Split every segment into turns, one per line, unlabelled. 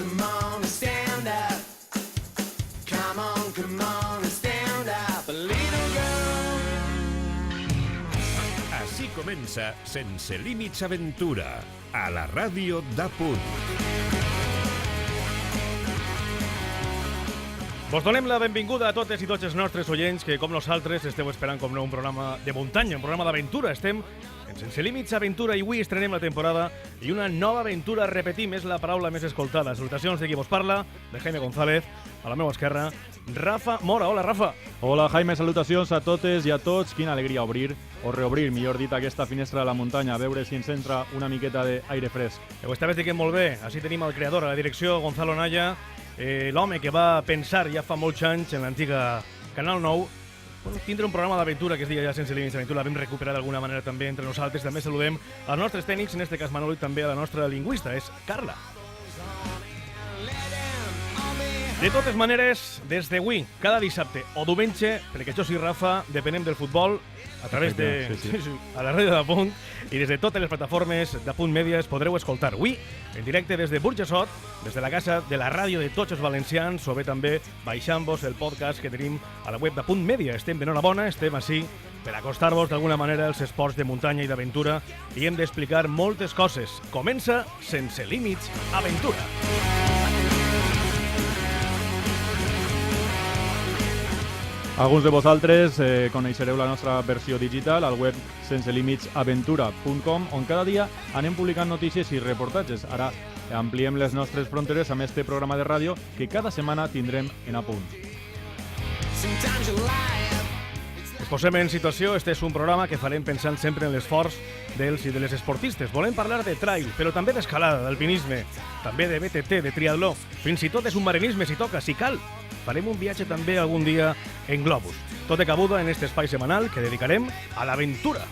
come on and stand up. Come on and stand up, little girl.
Així comença Sense Límits Aventura, a la ràdio d'A Punt.
Vos donem la benvinguda a totes i tots els nostres oients que, com nosaltres, esteu esperant com no un programa de muntanya, un programa d'aventura. Estem en Sense Límits Aventura i avui estrenem la temporada i una nova aventura, repetim, és la paraula més escoltada. Salutacions de qui vos parla, de Jaime González, a la meva esquerra, Rafa Mora. Hola, Rafa.
Hola, Jaime, salutacions a totes i a tots. Quina alegria obrir, o reobrir, millor dit, aquesta finestra de la muntanya, a veure si ens entra una miqueta d'aire fresc.
Ho estaves dient molt bé. Així tenim el creador, a la direcció, Gonzalo Naya, l'home que va pensar ja fa molts anys en l'antiga Canal 9 tindre un programa d'aventura que es deia ja Sense Límits Aventura. L'hem recuperat d'alguna manera també entre nosaltres. També saludem als nostres tècnics, en este cas Manolo, i també a la nostra lingüista, és Carla. De totes maneres, des d'avui, cada dissabte o diumenge, perquè això sí, Rafa, depenem del futbol, a través de a la ràdio d'A Punt i des de totes les plataformes d'A Punt Mèdia es podreu escoltar avui en directe des de Burjassot, des de la casa de la ràdio de tots els valencians, o bé també baixant-vos el podcast que tenim a la web d'A Punt Mèdia. Estem d'enhorabona, estem així per acostar-vos d'alguna manera als esports de muntanya i d'aventura i hem d'explicar moltes coses. Comença Sense Límits Aventura.
Alguns de vosaltres coneixereu la nostra versió digital al web senselímitsaventura.com, on cada dia anem publicant notícies i reportatges. Ara ampliem les nostres fronteres amb este programa de ràdio que cada setmana tindrem en A Punt.
Es posem en situació. Este és un programa que farem pensant sempre en l'esforç dels i de les esportistes. Volem parlar de trail, però també d'escalada, d'alpinisme, també de BTT, de triatló, fins i tot de submarinisme si toca, si cal. Farem un viatge també algun dia en globus. Tot de cabuda en este espai setmanal que dedicarem a l'aventura.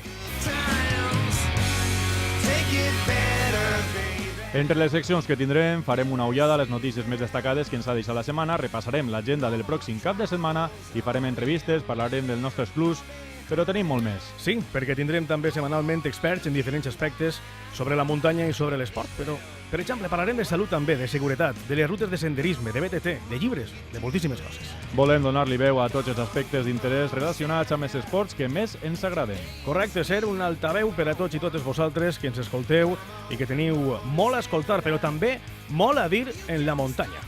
Entre les seccions que tindrem farem una ullada a les notícies més destacades que ens ha deixat la setmana, repassarem l'agenda del pròxim cap de setmana i farem entrevistes, parlarem dels nostres plus, però tenim molt més.
Sí, perquè tindrem també setmanalment experts en diferents aspectes sobre la muntanya i sobre l'esport, però, per exemple, parlarem de salut també, de seguretat, de les rutes de senderisme, de BTT, de llibres, de moltíssimes coses.
Volem donar-li veu a tots els aspectes d'interès relacionats amb els esports que més ens agraden.
Correcte, ser un altaveu per a tots i totes vosaltres que ens escolteu i que teniu molt a escoltar, però també molt a dir en la muntanya.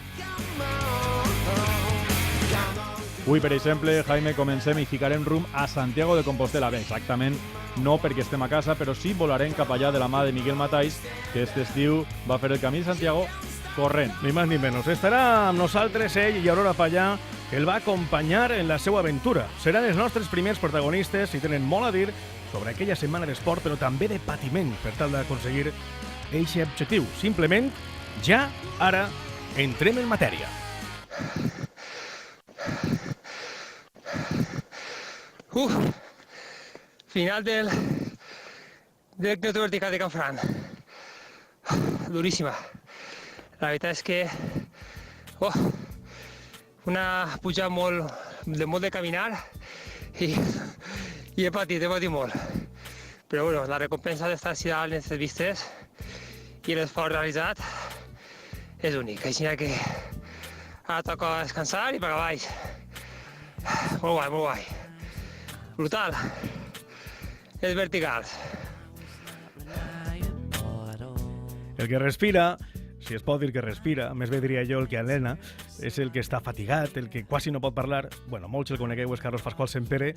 Avui, per exemple, Jaime, comencem i ficarem rumb a Santiago de Compostela. Bé, exactament no perquè estem a casa, però sí volarem cap allà de la mà de Miguel Matais, que aquest estiu va fer el camí de Santiago corrent.
Ni més ni menys. Estarà amb nosaltres ell i Aurora Pallà, que el va acompanyar en la seva aventura. Seran els nostres primers protagonistes i tenen molt a dir sobre aquella setmana d'esport, però també de patiment, per tal d'aconseguir aquest objectiu. Simplement, ja, ara, entrem en matèria.
Final del directo vertical de Canfranc. Duríssima. La veritat és que una pujada molt de caminar i he patit molt. Però bueno, la recompensa d'estar així dalt en les vistes i l'esforç realitzat és únic. Així que ara toca descansar i per avall. Molt guai, molt guai. Brutal. Els verticals.
El que respira, si es pot dir que respira, més bé diria jo el que alena, és el que està fatigat, el que quasi no pot parlar. Bueno, molts el conegueu, és Carlos Pascual Sempere,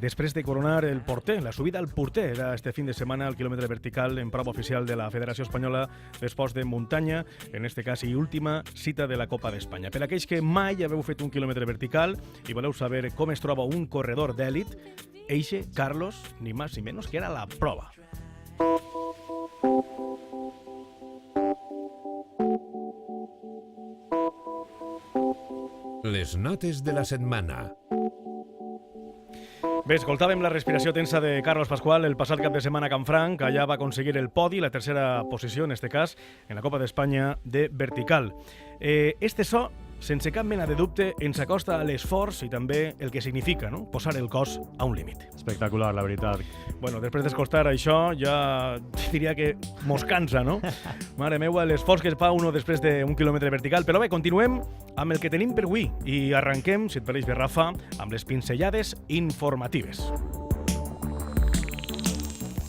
després de coronar el porter, la subida al porter, era este fin de setmana el quilòmetre vertical en prova oficial de la Federació Espanyola d'Esports de Muntanya, en este cas i última cita de la Copa d'Espanya. Per aquells que mai haveu fet un quilòmetre vertical i voleu saber com es troba un corredor d'èlit, eixe, Carlos, ni més ni menys que era la prova.
Les notes de la setmana.
Bé, escoltàvem la respiració tensa de Carlos Pascual el passat cap de setmana a Canfranc. Allà va aconseguir el podi, la tercera posició, en este cas, en la Copa d'Espanya de vertical. Este so sense cap mena de dubte, ens acosta a l'esforç i també el que significa, no?, posar el cos a un límit.
Espectacular, la veritat.
Bueno, després d'escoltar això, ja diria que mos cansa, no? Mare meua, l'esforç que es fa uno després d'un quilòmetre vertical. Però bé, continuem amb el que tenim per avui i arrenquem, si et pareix bé, Rafa, amb les pinzellades informatives.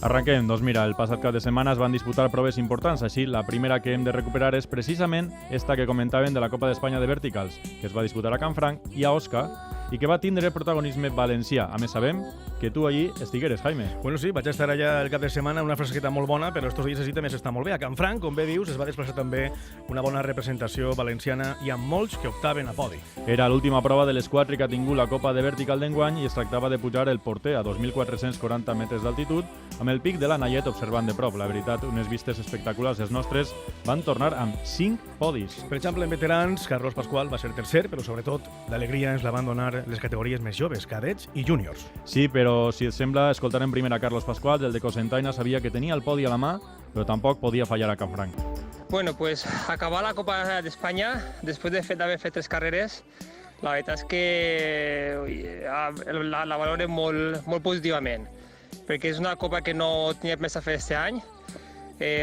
Arranquem, doncs mira, el passat cap de setmana es van disputar proves importants, així la primera que hem de recuperar és precisament esta que comentaven de la Copa d'Espanya de Verticals, que es va disputar a Canfranc i a Osca, i que va tindre protagonisme valencià. A més, sabem que tu allí estigueres, Jaime.
Bueno, sí, vaig estar allà el cap de setmana, una fresqueta molt bona, però estos dies així també s'està molt bé. A Canfranc, com bé dius, es va desplaçar també una bona representació valenciana i amb molts que optaven a podi.
Era l'última prova de les 4 que ha tingut la Copa de Vertical d'enguany i es tractava de pujar el porter a 2.440 metres d'altitud amb el pic de la Nallet observant de prop. La veritat, unes vistes espectaculars. Els nostres van tornar amb 5 podis.
Per exemple, en veterans, Carlos Pascual va ser tercer, però sobretot l'alegria ens la van donar les categories més joves, cadets i júniors.
Sí, però si et sembla, escoltarem primer a Carlos Pascual, el de Cocentaina sabia que tenia el podi a la mà, però tampoc podia fallar a Canfranc.
Bueno, pues acabar la Copa d'Espanya, després d'haver fet 3 carreres, la veritat és que la valorem molt positivament, perquè és una Copa que no tenia més a fer aquest any.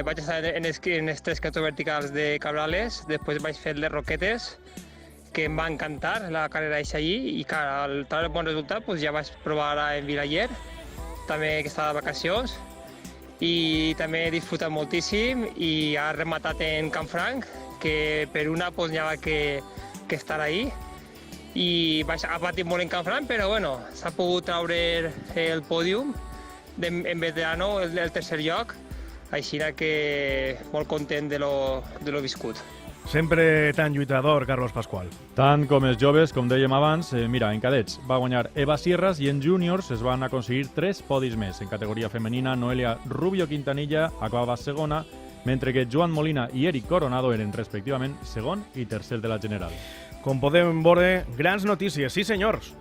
Vaig estar en els 3 cantos verticals de Cabrales, després vaig fer les Roquetes, que em va encantar la carrera allí i clar, al treure el bon resultat pues, ja vaig provar en Vilaller, també que estava de vacacions, i també he disfrutat moltíssim i ha rematat en Canfranc, que per una pues, n'hi havia que estar ahí. I ha patit molt en Canfranc, però bueno, s'ha pogut treure el pòdium en veterano, el tercer lloc, així que molt content de lo viscut.
Sempre tan lluitador, Carlos Pascual.
Tant com els joves, com dèiem abans, mira, en cadets va guanyar Eva Sierras i en júniors es van aconseguir 3 podis més. En categoria femenina, Noelia Rubio Quintanilla acabava segona, mentre que Joan Molina i Eric Coronado eren respectivament segon i tercer de la general.
Com podem veure, grans notícies, sí senyors.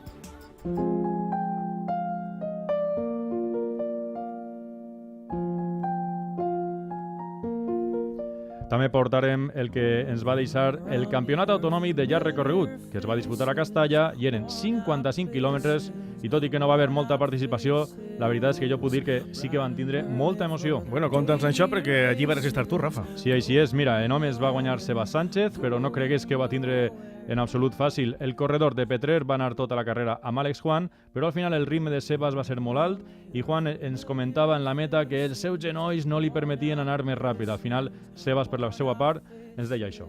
També portarem el que ens va deixar el Campionat Autonòmic de Llarg Recorregut, que es va disputar a Castalla i eren 55 quilòmetres i tot i que no va haver molta participació, la veritat és que jo puc dir que sí que van tindre molta emoció.
Bueno, conta'ns això perquè allí vas estar tu, Rafa.
Sí, així és. Mira, en homes va guanyar Sebas Sánchez, però no cregues que va tindre en absolut fàcil. El corredor de Petrer va anar tota la carrera amb Àlex Juan, però al final el ritme de Sebas va ser molt alt i Juan ens comentava en la meta que els seus genolls no li permetien anar més ràpid. Al final, Sebas, per la seva part, ens deia això.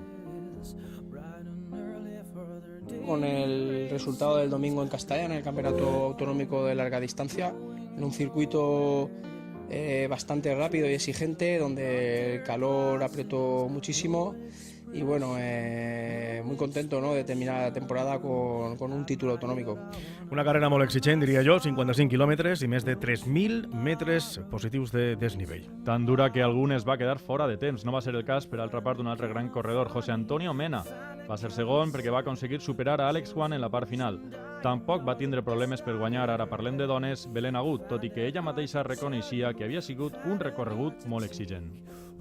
Con el resultado del domingo en Castalla, en el Campeonato Autonómico de Larga Distancia, en un circuito bastante rápido y exigente, donde el calor apretó muchísimo y bueno, muy contento, ¿no?, de terminar la temporada con un título autonómico.
Una carrera molt exigent, diria jo, 55 quilòmetres i més de 3.000 metres positius de desnivell.
Tan dura que algunes va quedar fora de temps. No va ser el cas, per altra part, d'un altre gran corredor, José Antonio Mena. Va ser segon perquè va aconseguir superar a Àlex Juan en la part final. Tampoc va tindre problemes per guanyar, ara parlem de dones, Belén Agut, tot i que ella mateixa reconeixia que havia sigut un recorregut molt exigent.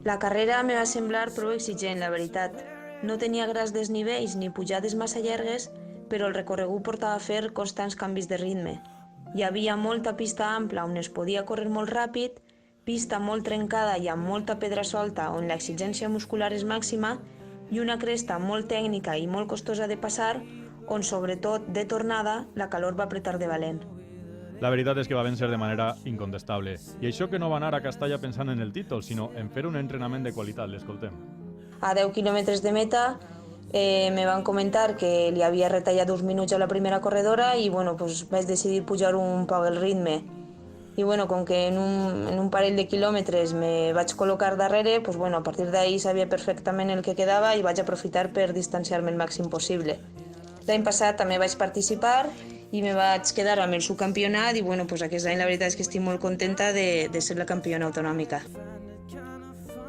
La carrera me va semblar prou exigent, la veritat. No tenia grans desnivells ni pujades massa llargues, però el recorregut portava a fer constants canvis de ritme. Hi havia molta pista ampla on es podia córrer molt ràpid, pista molt trencada i amb molta pedra solta on l'exigència muscular és màxima i una cresta molt tècnica i molt costosa de passar on, sobretot de tornada, la calor va apretar de valent.
La veritat és que va vèncer de manera incontestable. I això que no va anar a Castalla pensant en el títol, sinó en fer un entrenament de qualitat. L'escoltem.
A 10 quilòmetres de meta me van comentar que li havia retallat 2 minuts a la primera corredora i bueno, pues vaig decidir pujar un poc el ritme. I bueno, com que en un parell de quilòmetres me vaig col·locar darrere, pues bueno, a partir d'ahí sabia perfectament el que quedava i vaig aprofitar per distanciar-me el màxim possible. L'any passat també vaig participar i me vaig quedar amb el subcampionat i bueno, pues aquest any la veritat és que estic molt contenta de ser la campiona autonòmica.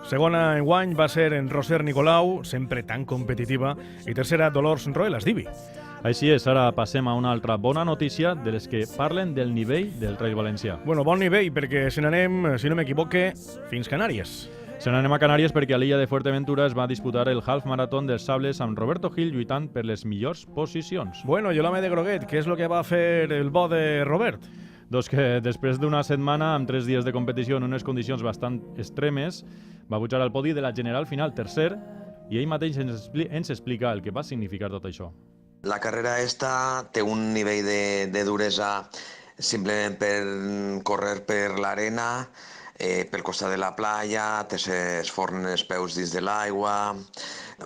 Segona enguany va ser en Roser Nicolau, sempre tan competitiva, i tercera Dolors Roelas Divi.
Així és, ara passem a una altra bona notícia de les que parlen del nivell del Trail Valencià.
Bueno, bon nivell, perquè se n'anem, si no m'equivoque, fins Canàries.
Se n'anem a Canàries perquè a l'illa de Fuerteventura es va disputar el half maratón dels sables amb Roberto Gil lluitant per les millors posicions.
Bueno, i l'home de groguet, què és el que va fer el bo de Robert?
Doncs que després d'una setmana amb 3 dies de competició en unes condicions bastant extremes, va pujar al podi de la general final tercer i ell mateix ens explica el que va significar tot això.
La carrera esta té un nivell de duresa simplement per córrer per l'arena, pel costat de la playa, s'esfornen els peus dins de l'aigua,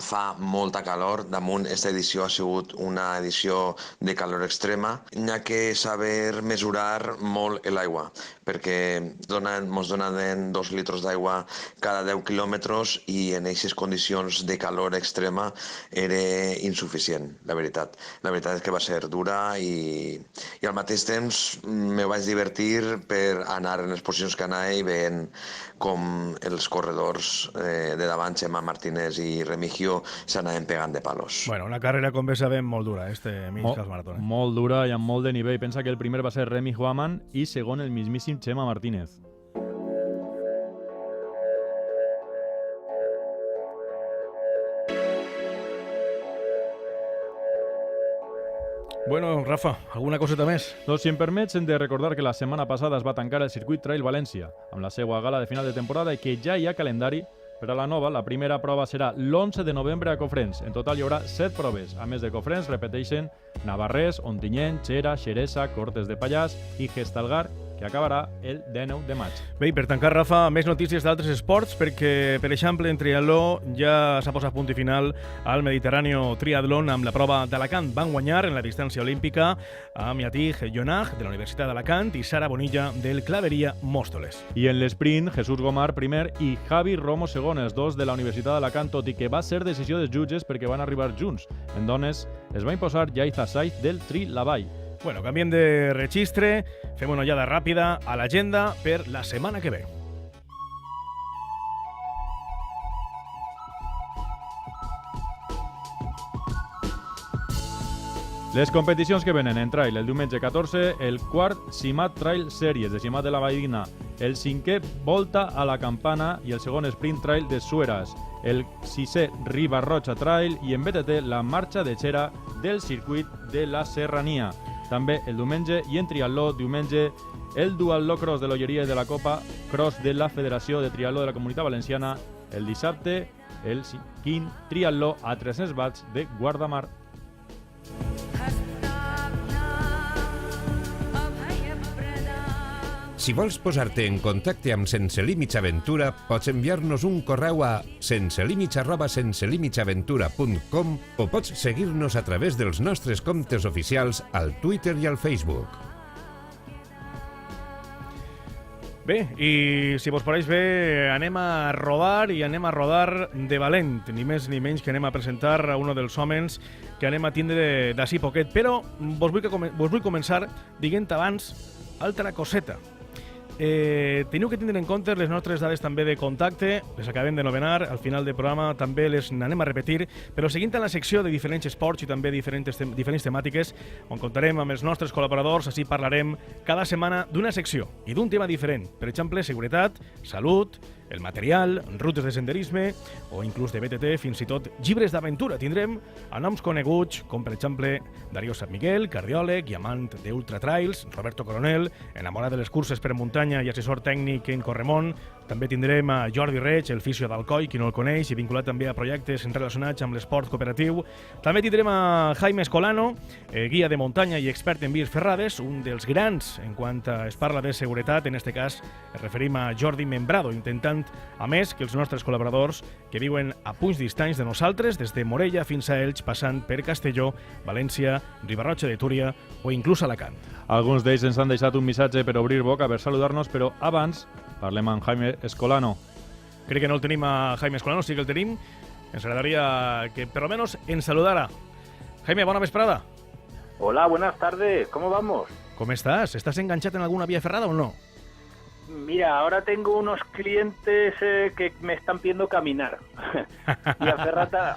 fa molta calor. Damunt, aquesta edició ha sigut una edició de calor extrema. N'hi ha que saber mesurar molt l'aigua, perquè ens donaven 2 litres d'aigua cada 10 quilòmetres i en aquestes condicions de calor extrema era insuficient, la veritat. La veritat és que va ser dura i al mateix temps me vaig divertir per anar en les posicions que anava i veient com els corredors de davant, Xema Martínez i Remigio, s'anaven pegant de palos.
Bueno, una carrera, com bé sabem, molt dura, mig half maratón.
Molt dura i amb molt de nivell. Pensa que el primer va ser Remy Huaman i segon el mismíssim Xema Martínez.
Bueno, Rafa, alguna coseta més?
Doncs si em permets, hem de recordar que la setmana passada es va tancar el circuit Trail València amb la seva gala de final de temporada i que ja hi ha calendari per a la nova. La primera prova serà l'11 de novembre a Cofrents. En total hi haurà 7 proves. A més de Cofrents, repeteixen Navarrés, Ontinyent, Xera, Xeresa, Cortes de Pallars i Gestalgar, que acabarà el 19 de maig.
Bé, i per tancar, Rafa, més notícies d'altres esports, perquè, per exemple, en triatló ja s'ha posat punt i final al Mediterrani Triatlón amb la prova d'Alacant. Van guanyar en la distància olímpica a Miatig Jonag, de la Universitat d'Alacant, i Sara Bonilla, del Claveria Móstoles.
I en l'esprint, Jesús Gomar primer i Javi Romo segon, els dos de la Universitat d'Alacant, tot i que va ser decisió dels jutges perquè van arribar junts. En dones es va imposar Yaiza Saiz del Tri Lavall.
Bueno, canviem de registre, fem una ullada ràpida a l'agenda per la setmana que ve.
Les competicions que venen en trail: el diumenge 14, el quart Simat Trail Series de Simat de la Valldigna, el 5è Volta a la Campana i el segon Sprint Trail de Sueras, el 6è Ribarroja Trail i en BTT la marxa de Xera del circuit de la Serrania. També el diumenge i en triatló, diumenge, el Duatló Cross de l'Olleria i de la Copa Cross de la Federació de Triatló de la Comunitat Valenciana, el dissabte, el 5è Triatló a 300 watts de Guardamar.
Si vols posar-te en contacte amb Sense Límits Aventura, pots enviar-nos un correu a senselímits@senselímitsaventura.com o pots seguir-nos a través dels nostres comptes oficials al Twitter i al Facebook.
Bé, i si vos pareix bé, anem a rodar i anem a rodar de valent, ni més ni menys que anem a presentar a un dels homes que anem a tindre d'ací poquet, però vos vull començar dient abans altra coseta. Teniu que tindre en compte les nostres dades també de contacte, les acabem de nomenar, al final del programa també les anem a repetir, però seguint en la secció de diferents esports i també diferents temàtiques, on contarem amb els nostres col·laboradors, així parlarem cada setmana d'una secció i d'un tema diferent, per exemple, seguretat, salut, el material, rutes de senderisme o inclús de BTT, fins i tot llibres d'aventura. Tindrem a noms coneguts com, per exemple, Darío Sant Miguel, cardiòleg i amant d'ultratrails, Roberto Coronel, enamorat de les curses per muntanya i assessor tècnic en Corremont. També tindrem a Jordi Reig, el fisio d'Alcoi, qui no el coneix, i vinculat també a projectes relacionats amb l'esport cooperatiu. També tindrem a Jaime Escolano, guia de muntanya i expert en vies ferrades, un dels grans en quant es parla de seguretat. En este cas ens referim a Jordi Membrado, intentant, a més, que els nostres col·laboradors, que viuen a punts distants de nosaltres, des de Morella fins a Elx, passant per Castelló, València, Ribarroja de Túria o inclús Alacant.
Alguns d'ells ens han deixat un missatge per obrir boca, per saludar-nos, però abans parlem amb Jaime Escolano.
Crec que no el tenim a Jaime Escolano, sí que el tenim. Ens agradaria que, per lo menos, ens saludara. Jaime, bona vesprada.
Hola, buenas tardes. ¿Cómo vamos?
¿Cómo estás? ¿Estás enganchado en alguna vía ferrada o no?
Mira, ahora tengo unos clientes que me están pidiendo caminar. Y a ferrata,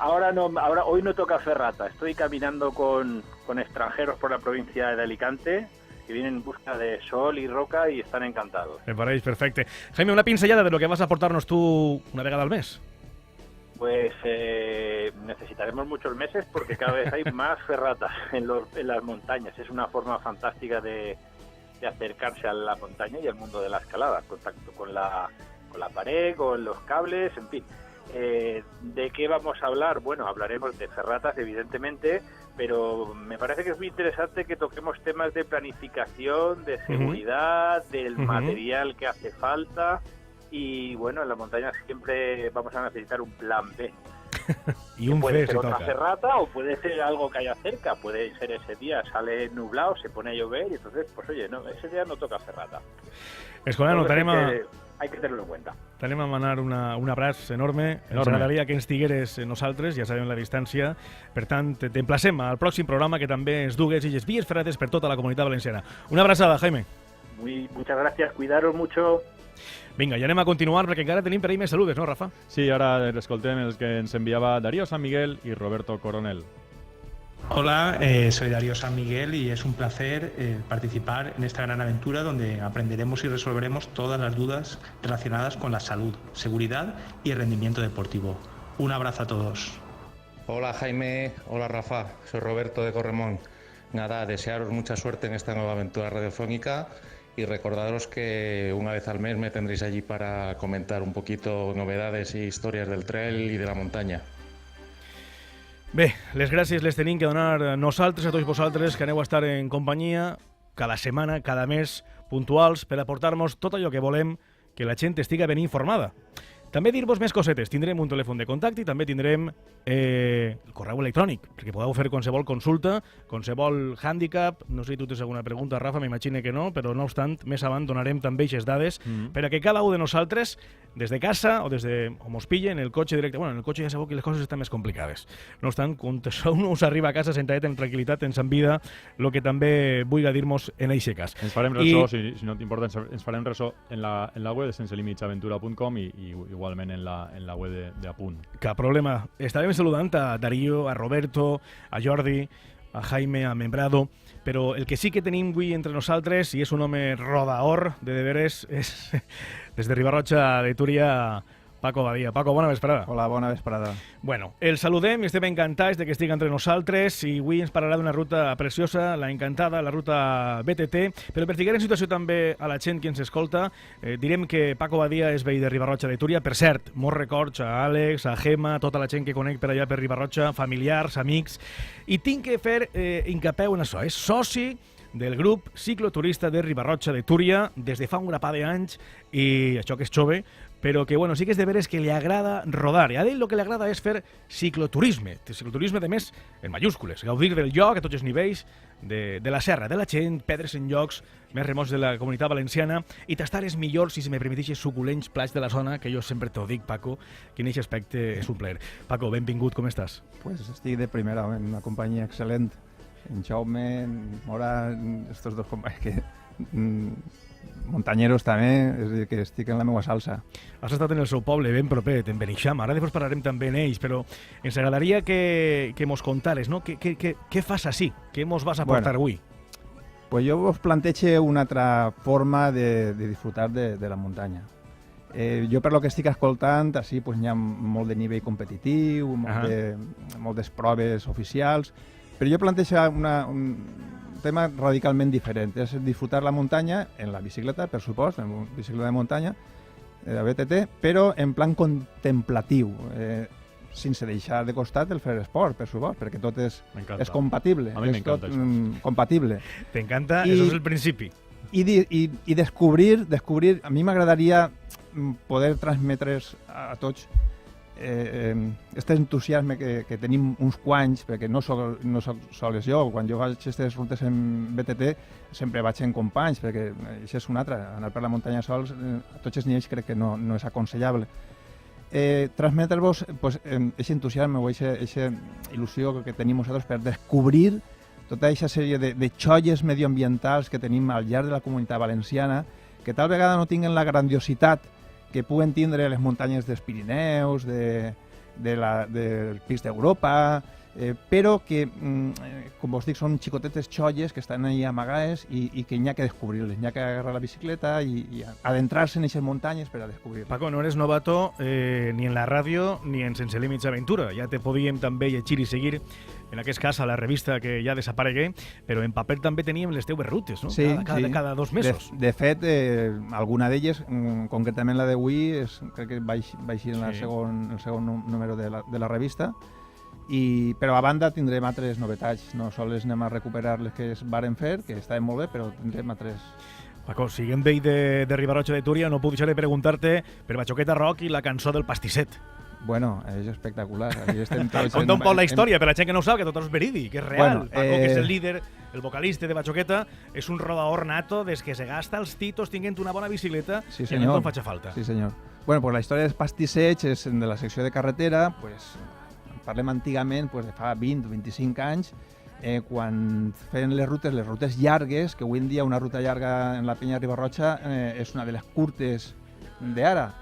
hoy no toca ferrata. Estoy caminando con extranjeros por la provincia de Alicante que vienen en busca de sol y roca y están encantados.
Me pareix perfecte. Jaime, una pinzellada de lo que vas a aportarnos tú una vegada al mes.
Pues necesitaremos muchos meses porque cada vez hay más ferratas en las montañas. Es una forma fantástica de acercarse a la montaña y al mundo de la escalada, contacto con la pared, con los cables, en fin. ¿De qué vamos a hablar? Bueno, hablaremos de ferratas, evidentemente, pero me parece que es muy interesante que toquemos temas de planificación, de seguridad, del material que hace falta. Y bueno, en la montaña siempre vamos a necesitar un plan B.
Y un
puede
fe
ser
se
otra
toca.
ferrata o puede ser algo que haya cerca. Puede ser ese día, sale nublado, se pone a llover y entonces, pues oye, no, ese día no toca ferrata.
Escolano,
Entonces, hay que tenerlo en cuenta.
T'anem a manar un abraç enorme. Ens agradaria que ens tigueres nosaltres, ja sabem la distància. Per tant, t'emplacem al pròxim programa que també ens dugues i les vies ferrates per tota la comunitat valenciana. Una abraçada, Jaime.
Muchas gracias, cuidaros mucho.
Vinga, ja anem a continuar perquè encara tenim per ahí més saludes, no, Rafa?
Sí, ara escoltem els que ens enviava Darío San Miguel y Roberto Coronel.
Hola, soy Darío San Miguel y es un placer participar en esta gran aventura donde aprenderemos y resolveremos todas las dudas relacionadas con la salud, seguridad y rendimiento deportivo. Un abrazo a todos.
Hola Jaime, hola Rafa, soy Roberto de Corremón. Nada, desearos mucha suerte en esta nueva aventura radiofónica y recordaros que una vez al mes me tendréis allí para comentar un poquito novedades y historias del trail y de la montaña.
Bé, les gràcies les tenim que donar nosaltres, a tots vosaltres, que aneu a estar en companyia cada setmana, cada mes, puntuals, per aportar-nos tot allò que volem que la gent estiga ben informada. També dir-vos més cosetes. Tindrem un telèfon de contacte i també tindrem el correu electrònic, perquè podeu fer qualsevol consulta, qualsevol hàndicap. No sé si tu tens alguna pregunta, Rafa, m'imagino que no, però no obstant, més avant donarem també aquestes dades per a que cada un de nosaltres, des de casa o des de on us pille, en el cotxe directe... Bueno, en el cotxe ja sabeu que les coses estan més complicades. No obstant, quan un us arriba a casa sentadet en tranquil·litat, en vida, el que també vulgui dir-nos en aquest cas.
Ens farem ressò, si no t'importa, ens farem ressò en la web de senselimichaventura.com i igualment en la web de Apunt.
Cap problema. Estarem saludant a Darío, a Roberto, a Jordi, a Jaime, a Membrado, però el que sí que tenim avui entre nosaltres, i és un home rodaor de deberes, és des de Ribarroja de Túria, Paco Badia. Paco, bona vesprada.
Hola, bona vesprada.
Bueno, el saludem i estem encantats de que estigui entre nosaltres i avui ens parlarà d'una ruta preciosa, la encantada, la ruta BTT, però per ficar en situació també a la gent que ens escolta, direm que Paco Badia és veí de Ribarroja de Túria. Per cert, molts records a Àlex, a Gemma, tota la gent que conec per allà per Ribarroja, familiars, amics, i tinc que fer incapeu en això. És soci del grup cicloturista de Ribarroja de Túria des de fa un grapà d'anys, i això que és jove, però que bueno, sí que és de veres que li agrada rodar. I a ell el que li agrada és fer cicloturisme. Cicloturisme, de més, en mayúscules. Gaudir del lloc a tots els nivells, de la serra, de la gent, pedres en llocs més remots de la comunitat valenciana i tastar els millors, si se me permeteixes, suculents plats de la zona, que jo sempre t'ho dic, Paco, que en aquest aspecte és un plaer. Paco, benvingut, com estàs?
Pues estic de primera, en una companyia excel·lent. En Jaume, en Mora, estos dos companys que... muntanyeros també, és a dir, que estic en la meva salsa.
Has estat en el seu poble, ben propet, en Beneixama. Ara després parlarem també en ells, però ens agradaria que mos contares, no? Què fas així? Què mos vas a portar avui?
Pues jo us plantejo una altra forma de disfrutar de la muntanya. Jo, per lo que estic escoltant, així pues, hi ha molt de nivell competitiu, moltes proves oficials, però jo plantejo un tema radicalment diferent. És disfrutar la muntanya en la bicicleta, per supost, en bicicleta de muntanya, de BTT, però en plan contemplatiu, sense deixar de costat el fer esport, per supost, perquè tot és compatible.
A mi m'encanta això.
Compatible.
T'encanta? Això és el principi.
I descobrir, a mi m'agradaria poder transmetre's a tots aquest entusiasme que tenim uns quants, perquè no soc sols jo. Quan jo faig aquestes rutes en BTT sempre vaig en companys, perquè això és un altre, anar per la muntanya sols a tots els nivells crec que no és aconsellable. Transmetre-vos aquest entusiasme o aquesta il·lusió que tenim nosaltres per descobrir tota aquesta sèrie de xolles medioambientals que tenim al llarg de la comunitat valenciana, que tal vegada no tinguen la grandiositat que puguen tindre les muntanyes dels Pirineus, del Pics d'Europa, però que, com vos dic, són xicotetes xolles que estan ahí amagades i que n'hi ha que descobrir-les, n'hi ha que agarrar la bicicleta i adentrar-se en aquestes muntanyes per a descobrir-les.
Paco, no eres novato ni en la ràdio ni en Sense Límits Aventura. Ja te podíem també llegir i seguir, en aquest cas a la revista que ja desaparegué, però en paper també teníem les teues rutes, no?
Sí,
cada 2 mesos.
De fet, alguna d'elles, concretament la d'avui, crec que va eixir en el segon número de la revista, però a banda tindrem altres novetats. No sols anem a recuperar les que es varen fer, que estaven molt bé, però tindrem altres.
Paco, siguent vell de Ribarroja de Túria, no puc deixar de preguntar-te per Bachoqueta Rock i la cançó del pastisset.
Bueno, és espectacular.
Conta un poc la història, per la gent que no ho sap, que tot és verídic, que és real. Paco, que és el líder, el vocalista de Bachoqueta, és un rodador nato des que se gasta els titos tinguent una bona bicicleta i no en faig falta.
Sí, senyor. Bueno, pues la història dels pastissets és de la secció de carretera, pues, parlem antigament, pues, de fa 20 o 25 anys, quan feien les rutes llargues, que avui en dia una ruta llarga en la Penya de Ribarroja és una de les curtes d'ara.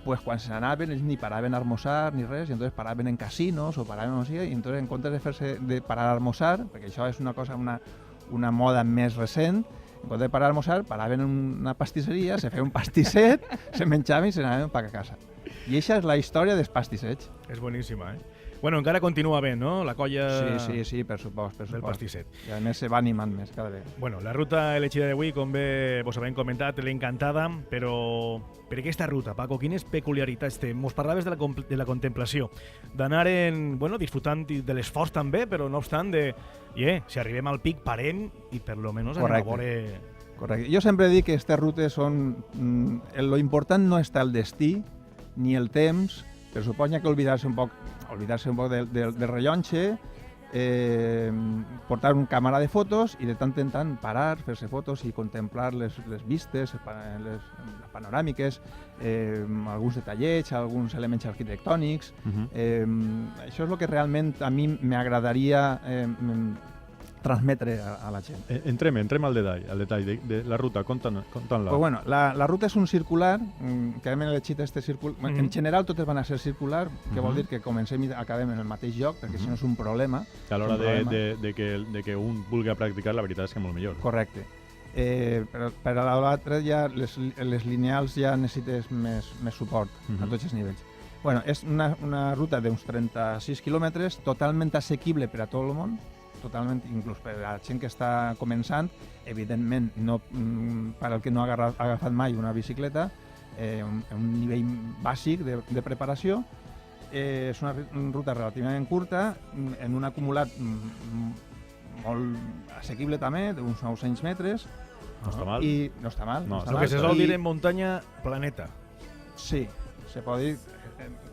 Pues quan se n'anaven ells ni paraven a almoçar ni res, i entonces paraven en casinos o paraven on sigui, i entonces en comptes de parar a almoçar, perquè això és una cosa, una moda més recent, en comptes de parar a almoçar, paraven en una pastisseria, se feia un pastisset, se menjaven i se n'anaven cap a casa. I això és la història dels pastissets.
És boníssima, Bueno, encara continua bé, no? La colla...
Sí, per supost.
Del pastisset.
I a més se va animant més cada vegada.
Bueno, la ruta elegida d'avui, com bé vos havem comentat, l'encantada, però per aquesta ruta, Paco, quines peculiaritats té? Mos parlaves de la contemplació, d'anar disfrutant de l'esforç també, però no obstant si arribem al pic parem i per lo menos anem a veure...
Correcte. Jo sempre dic que aquestes rutes són... Lo important no està el destí ni el temps, però suposa que oblidar-se un poc del rellotge, portar un càmera de fotos i de tant en tant parar, fer-se fotos i contemplar les vistes, les panoràmiques, alguns detallets, alguns elements arquitectònics. Això és el que realment a mi m'agradaria transmetre a la gent.
Entrem al detall de la ruta, contant-la.
Pues bueno, la ruta és un circular, que hem elegit este circular. En general totes van a ser circular, que vol dir que comencem i acabem en el mateix lloc, perquè si no és un problema.
A l'hora de que un vulgui practicar, la veritat és que molt millor.
Correcte. Per a l'altre ja les lineals ja necessites més suport a tots els nivells. Bueno, és una ruta d'uns 36 quilòmetres, totalment assequible per a tot el món, totalment, inclús per a la gent que està començant, evidentment, no, per al que no ha agafat mai una bicicleta, un nivell bàsic de preparació. És una ruta relativament curta, en un acumulat molt assequible també, d'uns 900 metres.
No està mal.
I no està mal.
El que se sol dir en muntanya, planeta.
Sí, se pot dir...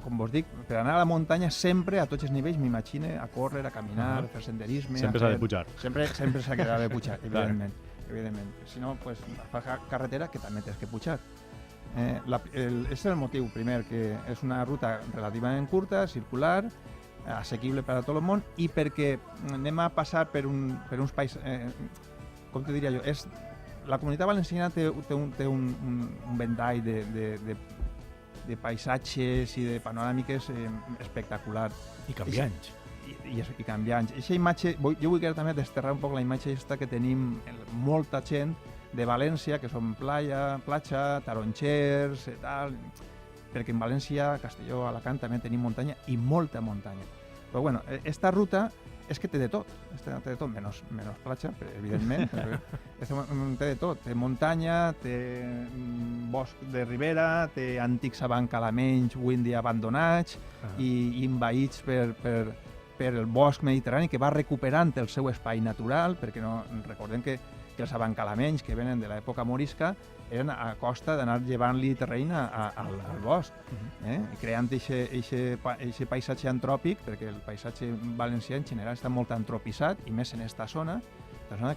Com vos dic, per anar a la muntanya sempre, a tots els nivells, m'imagine a córrer, a caminar, a fer senderisme...
Sempre s'ha de pujar.
Sempre s'ha de pujar, evidentment. Si no, pues, a fer carretera, que també tens que pujar. És el motiu, primer, que és una ruta relativament curta, circular, assequible per a tot el món, i perquè anem a passar per uns països... Com te diria jo? La Comunitat Valenciana té un ventall de paisatges i de panoràmiques espectacular.
I canviants.
I canviants. Eixa imatge, jo vull també desterrar un poc la imatge aquesta que tenim molta gent de València, que són platja, taronxers, tal, perquè en València, Castelló, Alacant també tenim muntanya i molta muntanya. Però bueno, esta ruta és que té de tot, menys platja, evidentment, té de tot, té muntanya, té bosc de ribera, té antics abancalamenys avui en dia abandonats i envaïts per el bosc mediterrani, que va recuperant el seu espai natural, perquè recordem que els abancalaments que venen de l'època morisca eren a costa d'anar llevant-li terreny al bosc, creant aquest paisatge antròpic, perquè el paisatge valencià en general està molt antropitzat, i més en aquesta zona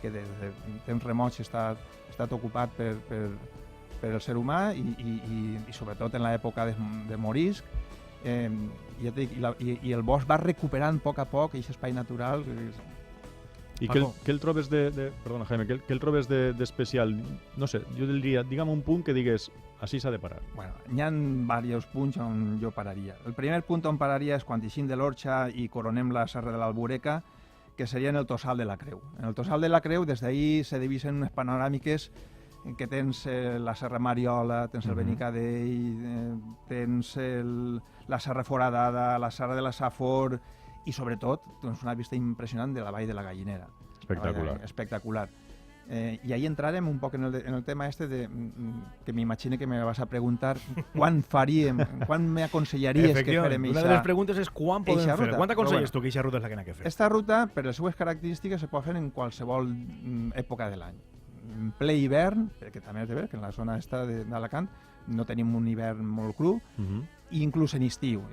que des de temps remots ha estat ocupat per el ser humà i sobretot en l'època de morisc. I el bosc va recuperant a poc aquest espai natural
I què el trobes perdona, Jaime, què el trobes d'especial? No sé, jo diria, digue'm un punt que digues, així s'ha de parar.
Bueno, hi ha diversos punts on jo pararia. El primer punt on pararia és quan eixim de l'Orxa i coronem la Serra de l'Albureca, que seria en el Tossal de la Creu. En el Tossal de la Creu, des d'ahir se divisen unes panoràmiques que tens la Serra Mariola, tens el Benicadell, tens la Serra Foradada, la Serra de la Safor i, sobretot, tens una vista impressionant de la Vall de la Gallinera. Espectacular. I ahí entrarem un poc en el tema que m'imagino que me vas a preguntar quan faríem, quan m'aconsellaries que farem
una de les preguntes és quan podem fer. Quan t'aconselles tu que aquesta ruta és la que n'ha que fer?
Esta ruta, per les seues característiques, se pot fer en qualsevol època de l'any. En ple hivern, perquè també has de veure que en la zona d'Alacant no tenim un hivern molt cru, i inclús en estiu.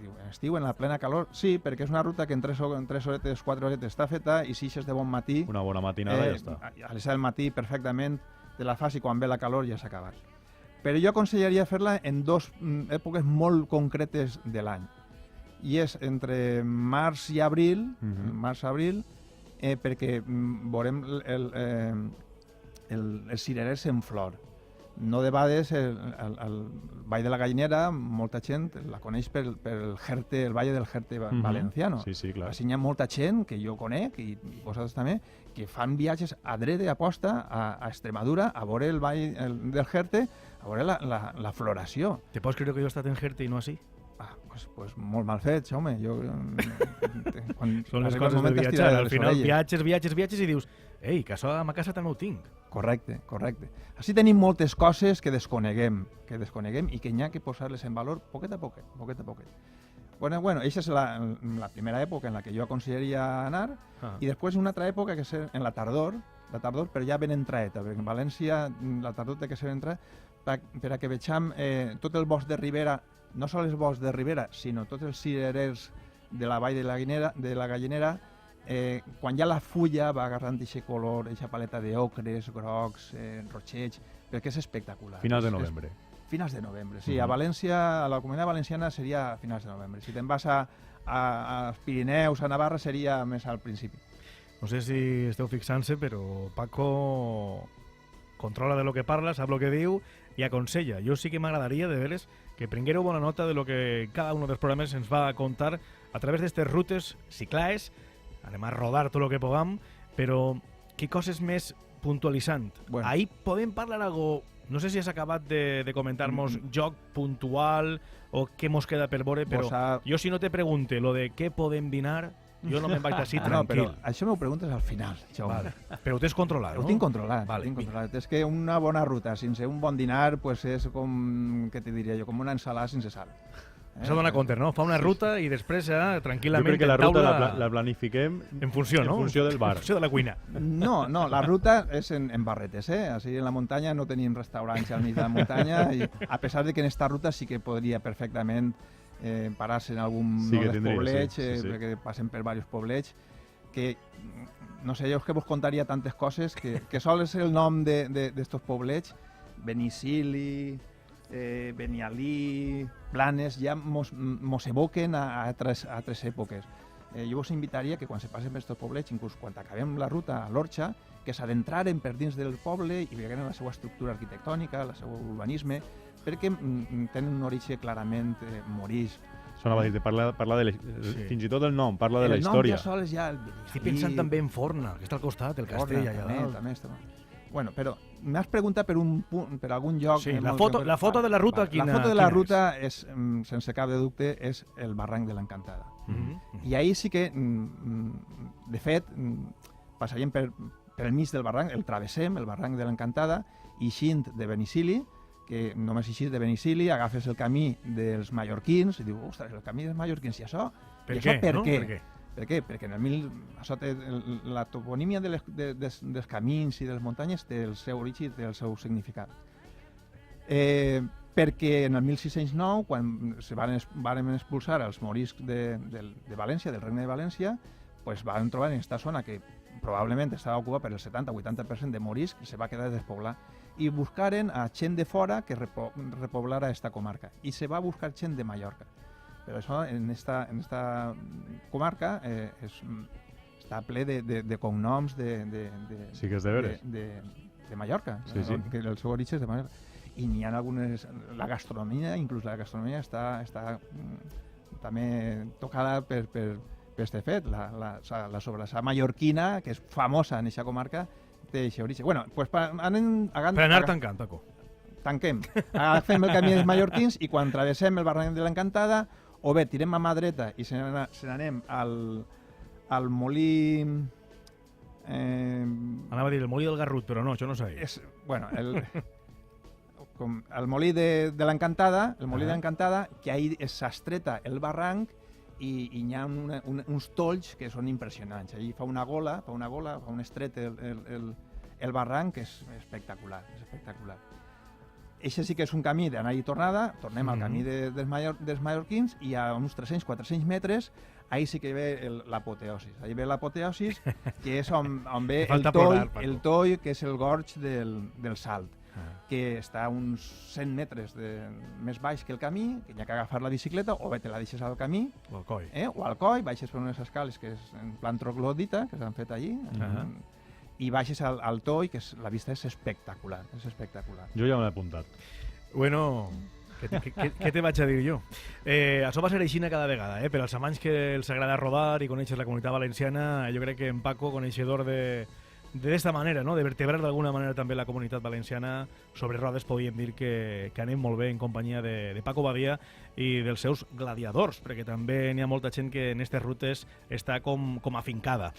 En estiu, en la plena calor, sí, perquè és una ruta que en 3 horetes, 4 horetes està feta, i si eixes de bon matí...
Una bona matinada ja està.
A les 7 del matí, perfectament, te la fas i quan ve la calor ja s'ha acabat. Però jo aconsellaria fer-la en 2 èpoques molt concretes de l'any. I és entre març i abril, perquè veurem els cirerers en flor. No de vegades el Vall de la Gallinera, molta gent la coneix pel Jerte, el Valle del Jerte valenciano.
Sí, clar.
Així hi ha molta gent que jo conec, i vosaltres també, que fan viatges a dreta i aposta a Extremadura a veure el Vall del Jerte, a veure la floració.
Te pots creure que jo he estat en Jerte i no així?
Pues molt mal fet, home.
Són les coses de viatjar. Al final viatges i dius, ei, que això a ma casa també ho tinc.
Correcte. Així tenim moltes coses que desconeguem i que n'hi ha que posar-les en valor poquet a poquet. Bueno, aquesta és la primera època en la que jo aconsellaria anar, i després una altra època que és en la tardor, però ja ben entraeta, perquè en València la tardor té que ser entrada per a que vegem tot el bosc de Ribera, no sols el bosc de Ribera, sinó tots els cirerers de la Vall de la Gallinera, quan ja la fulla va agarrant aquest color, aquesta paleta d'ocres, grocs, roixeig, perquè és espectacular.
Finals de novembre.
Finals de novembre, sí. A València, a la Comunitat Valenciana seria a finals de novembre. Si te'n vas als Pirineus, a Navarra, seria més al principi.
No sé si esteu fixant-se, però Paco controla de lo que parla, sap lo que diu i aconsella. Jo sí que m'agradaria, de veres, que prenguéreu bona nota de lo que cada un dels programes ens va contar a través d'aquestes rutes ciclaes. Anem a rodar tot el que puguem, però què coses més puntualitzant? Bueno. Ahí podem parlar algo, no sé si has acabat de comentar-nos joc puntual o què mos queda per veure, però jo si no te pregunte lo de què podem dinar, jo no me'n vaig d'ací tranquil.
No, però això m'ho preguntes al final, Jaume.
Vale. Però ho tens controlat, no?
Ho tinc controlat. És que una bona ruta sense un bon dinar pues és com, què te diria jo, com una ensalada sense sal.
Això dona compte, no? Fa una ruta i després tranquil·lament...
Jo crec que la ruta la planifiquem
en funció, no?
En funció del bar.
En funció de la cuina.
No, la ruta és en barretes, Així en la muntanya no tenim restaurants al mig de la muntanya, i a pesar de que en esta ruta sí que podria perfectament parar-se en algun dels poblets, perquè passen per diversos poblets, que, no sé, jo és que vos contaria tantes coses que sols el nom d'estos poblets, Benicili, Benialí, Planes, ja mos evoquen a altres èpoques. Jo vos invitaria que quan se passen per aquests poblets, inclús quan acabem la ruta a l'Orxa, que s'adentraren per dins del poble i veguen la seva estructura arquitectònica, el seu urbanisme, perquè tenen un origen clarament morís.
Sonava a dir, parla fins i tot el nom, parla de la història.
El nom ja sols ja...
Estic pensant també en Forna, que està al costat, el castell allà dalt.
També està. Bueno, però m'has preguntat per algun lloc...
Sí, la foto de la ruta quina és?
La foto de la ruta, sense cap de dubte, és el barranc de l'Encantada. I ahir sí que, de fet, passaríem per el mig del barranc, el travessem, el barranc de l'Encantada, ixint de Benicili, que només eixís de Benicili, agafes el camí dels mallorquins, i dius, ostres, el camí dels mallorquins, i això?
Per què?
Per què? Perquè la toponímia dels camins i de les muntanyes té el seu origen i té el seu significat. Perquè en el 1609, quan se van expulsar els moriscs de València, del Regne de València, pues van trobar en aquesta zona que probablement estava ocupada per el 70-80% de moriscs, se va quedar despoblar. I buscaren a gent de fora que repoblara aquesta comarca. I se va buscar gent de Mallorca. Però això, en esta comarca, està ple de cognoms
Sí que és de veres.
de Mallorca,
Sí, sí.
que el seu origen és de Mallorca. I n'hi ha algunes... La gastronomia, inclús la gastronomia, està també tocada per este fet. La sobrassada mallorquina, que és famosa en aquesta comarca, té aquest origen. Bueno, pues
Per anar tancant, Paco.
Tanquem. Agafem el camí dels mallorquins i quan travessem el barranc de l'Encantada, o bé tirem a mà dreta i se n'anem al molí...
Anava a dir el molí del Garrut, però no, això no sabia.
Bueno, el molí de l'Encantada, el molí de l'Encantada, que ahí s'estreta el barranc i hi ha uns tolls que són impressionants. Allí fa una gola, fa un estret el barranc, que és espectacular, és espectacular. Eixe sí que és un camí d'anar i tornada, tornem al camí dels mallorquins i a uns 300-400 metres ahí sí que ve l'apoteosis. Ahí ve l'apoteosis, que és on ve el toll, que és el gorg del Salt, que està a uns 100 metres més baix que el camí, que hi ha que agafar la bicicleta, o bé te la deixes al camí, o al coll, baixes per unes escales que és en plan troglodita, que s'han fet allí, i baixes al toll, que la vista és espectacular,
Jo ja me l'he apuntat.
Bueno, què te vaig a dir jo? Això va ser aixina cada vegada, per als amants que els agrada rodar i coneixes la comunitat valenciana, jo crec que en Paco, coneixedor d'esta manera, no? De vertebrar d'alguna manera també la comunitat valenciana sobre rodes, podríem dir que anem molt bé en companyia de Paco Badia i dels seus gladiadors, perquè també n'hi ha molta gent que en aquestes rutes està com afincada.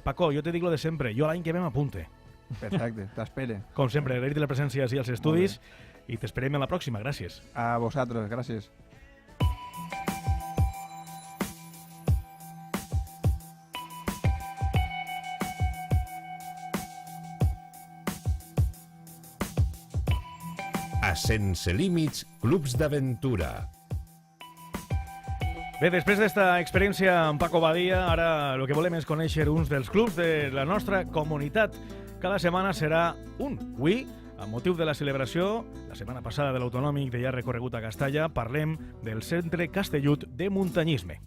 Paco, jo te dic lo de sempre, jo l'any que ve m'apunte.
Perfecte, t'espere.
Com sempre, agrair-te la presència així als estudis i t'esperem en la pròxima, gràcies.
A vosaltres, gràcies.
A Sense Límits, clubs d'aventura.
Bé, després d'esta experiència amb Paco Badia, ara el que volem és conèixer uns dels clubs de la nostra comunitat. Cada setmana serà un. Avui, amb motiu de la celebració, la setmana passada de l'Autonòmic de ja recorregut a Castalla, parlem del Centre Castellut de Muntanyisme.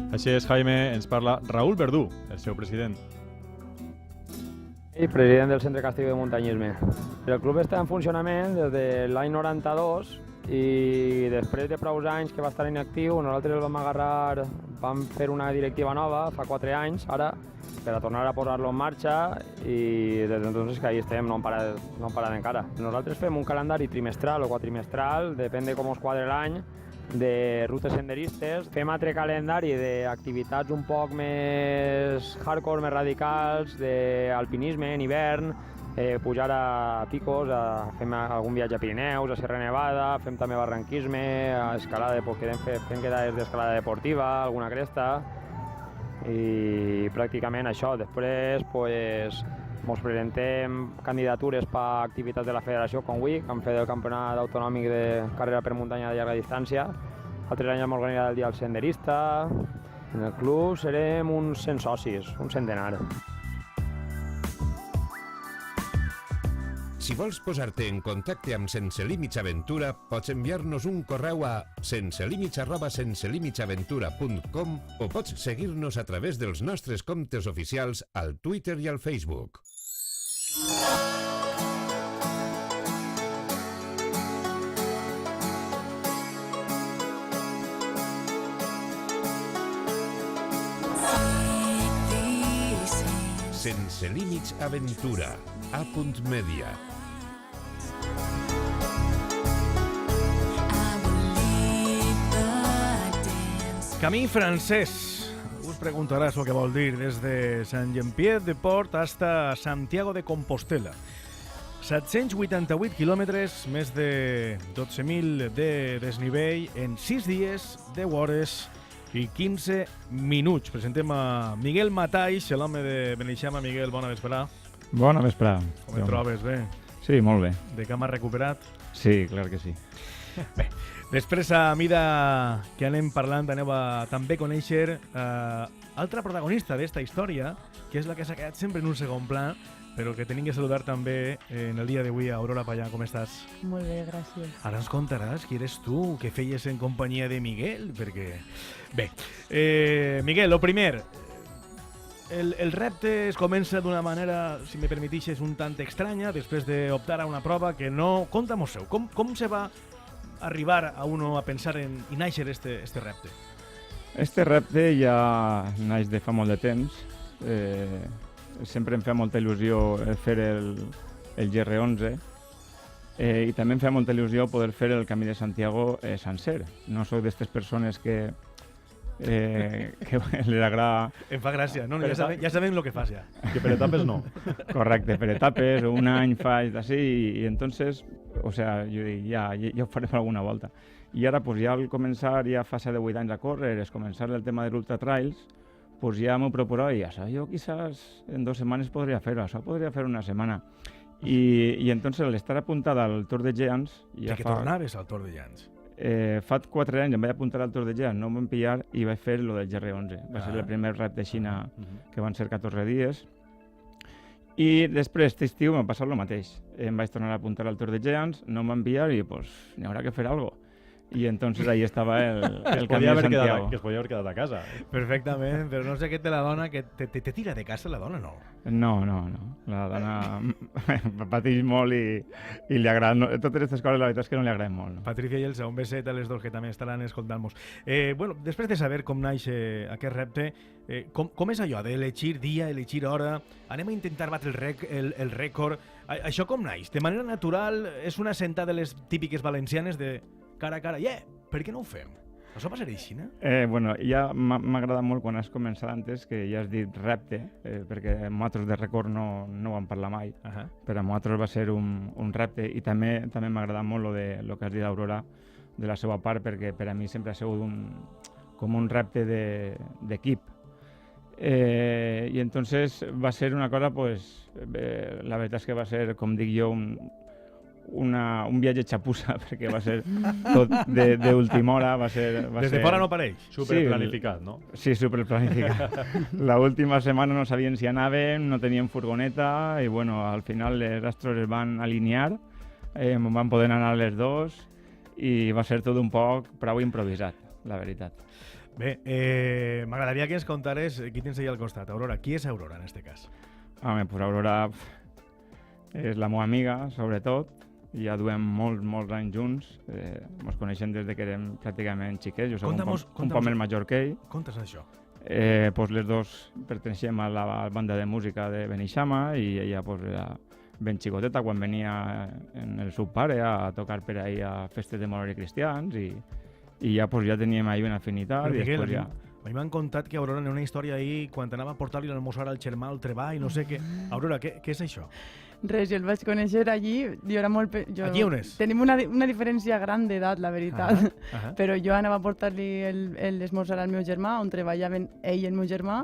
Així és, Jaime, ens parla Raúl Verdú, el seu president.
Sí, president del Centre Castellut de Muntanyisme. El club està en funcionament des de l'any 92 i després de prou anys que va estar inactiu, nosaltres el vam agarrar, vam fer una directiva nova fa 4 anys, ara, per a tornar a posar-lo en marxa i des d'entonces que ahí estem, no hem parat encara. Nosaltres fem un calendari trimestral o quatrimestral, depèn de com us quadre l'any, de rutes senderistes. Fem altre calendari d'activitats un poc més hardcore, més radicals, d'alpinisme en hivern, pujar a picos, fem algun viatge a Pirineus, a Sierra Nevada, fem també barranquisme, escalada, fem quedades d'escalada deportiva, alguna cresta, i pràcticament això. Després ens presentem candidatures per a activitats de la federació com avui, que hem fet el campionat autonòmic de carrera per muntanya de llarga distància. Altres anys hem organitzat el dia del senderista. En el club serem uns 100 socis, un centenar.
Si vols posar-te en contacte amb Sense Límits Aventura, pots enviar-nos un correu a senselímits@senselímitsaventura.com o pots seguir-nos a través dels nostres comptes oficials al Twitter i al Facebook. Sense Límits Aventura, A.Media.
Camí francès. Us preguntaràs el que vol dir des de Saint-Jean-Pied-de-Port hasta Santiago de Compostela. 788 quilòmetres, més de 12.000 de desnivell en 6 dies, 10 hores i 15 minuts. Presentem a Miguel Mataix, l'home de Beneixama. Miguel, bona vesprada.
Bona vesprada.
Com et trobes? Bé?
Sí, molt bé.
De cama recuperat?
Sí, clar que sí.
Bé, després, a mida que anem parlant, aneu a també conèixer altra protagonista d'esta història, que és la que s'ha quedat sempre en un segon pla, però que tenim que saludar també en el dia d'avui a Aurora Pallà. Com estàs?
Molt bé, gràcies.
Ara ens contaràs qui eres tu, què feies en companyia de Miguel, perquè... Bé, Miguel, lo primer, el repte es comença d'una manera, si me permitixes, un tant estranya, després d'optar a una prova que no... Conta-mos-ho, com se va arribar a uno a pensar i néixer este repte?
Este repte ja naix de fa molt de temps. Sempre em fa molta il·lusió fer el GR11 i també em fa molta il·lusió poder fer el Camí de Santiago sencer. No soc d'aquestes persones que li agrada...
Em fa gràcia, no? Ja sabem el que fas ja.
Que per etapes no.
Correcte, per etapes, un any faig d'ací i entonces, o sea, jo dic, ja ho faré per alguna volta. I ara, pues, ja al començar, ja fa 7 o 8 anys a córrer, es començar el tema de l'Ultra Trails, pues ja m'ho proposava i això jo quizás en 2 setmanes podria fer-ho, això podria fer una setmana. I entonces al estar apuntada al Tour de Géants...
Ja que tornaves al Tour de Géants.
Fa 4 anys em vaig apuntar al Tour de Géants, no em van pillar i vaig fer lo del GR11. Va ser el primer repte de Xina, que van ser 14 dies. I després, aquest estiu, m'ha passat el mateix. Em vaig tornar a apuntar al Tour de Géants, no em van pillar i pues n'hi haurà que fer alguna cosa. I entonces ahí estava el Camí de Santiago.
Que es podia haver quedat a casa.
Perfectament, però no sé què té la dona, que te tira de casa la dona, no?
No. La dona pateix molt i li agrada. Totes aquestes coses la veritat és que no li agraden molt. No?
Patricia i Elsa, un beset a les dos que també estaran escoltant-nos. Bueno, després de saber com naix aquest repte, com és allò d'elegir dia, elegir hora? Anem a intentar batre el rècord. Això com naix? De manera natural, és una sentada de les típiques valencianes de cara a cara. Per què no ho fem? Això va ser així, no?
Bueno, ja m'agrada molt quan has començat antes, que ja has dit repte, perquè nosaltres de record no vam parlar mai. Per a nosaltres va ser un repte i també m'agrada molt lo que has dit, Aurora, de la seva part, perquè per a mi sempre ha sigut com un repte d'equip. I entonces va ser una cosa, pues, la veritat és que va ser, com dic jo, un viatge xapussa, perquè va ser tot d'última hora.
Des de fora no pareix.
Superplanificat, no?
Sí, superplanificat. L'última setmana no sabien si anàvem, no teníem furgoneta i bueno, al final les astros es van alinear, van poder anar les dos i va ser tot un poc prou improvisat, la veritat.
Bé, m'agradaria que ens contares qui tens allà al costat. Aurora, qui és Aurora en este cas?
Home, pues Aurora és la meva amiga, sobretot. Ja duem molts anys junts, ens coneixem des que érem pràcticament xiquets, jo soc un poc més major que ell.
Conta'ns això.
Pues les dos perteneixem a la banda de música de Beneixama i ella pues, era ben xicoteta quan venia en el seu pare a tocar per ahí a festes de Molori cristians i ja, pues, ja teníem ahí una afinitat.
Però, Miguel, a mi m'han contat que Aurora en una història ahí, quan anava a portar-li l'almoçar al germà al treball, no sé què. Aurora, què és això?
Res, jo el vaig conèixer allí, jo era molt...
Aquí on és?
Tenim una diferència gran d'edat, la veritat, però jo anava a portar-li l'esmorzar al meu germà, on treballaven ell i el meu germà,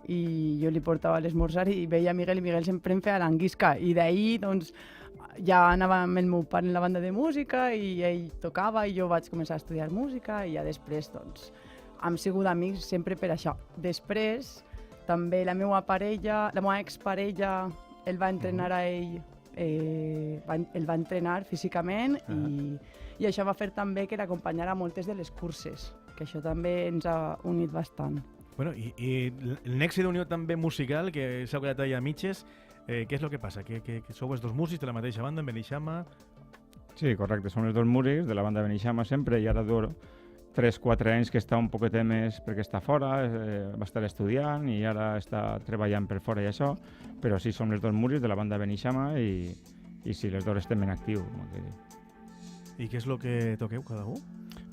i jo li portava l'esmorzar i veia Miguel, i Miguel sempre em feia l'anguisca, i d'ahir, doncs, ja anava amb el meu pare en la banda de música, i ell tocava, i jo vaig començar a estudiar música, i ja després, doncs, hem sigut amics sempre per això. Després, també la meva parella, la meva exparella, el va entrenar a ell, el va entrenar físicament i això va fer també que l'acompanyara a moltes de les curses, que això també ens ha unit bastant.
Bueno, i el nexe d'unió també musical, que s'ha quedat allà a mitges, què és el que passa? Que sou els dos músics de la mateixa banda, en Beneixama?
Sí, correcte, som els dos músics de la banda de Beneixama sempre, i ara 3-4 anys que està un poquet més perquè està fora, va estar estudiant i ara està treballant per fora i això, però sí, som els dos músics de la banda Beneixama i sí, les dos estem en actiu.
I què és el que toqueu cada un?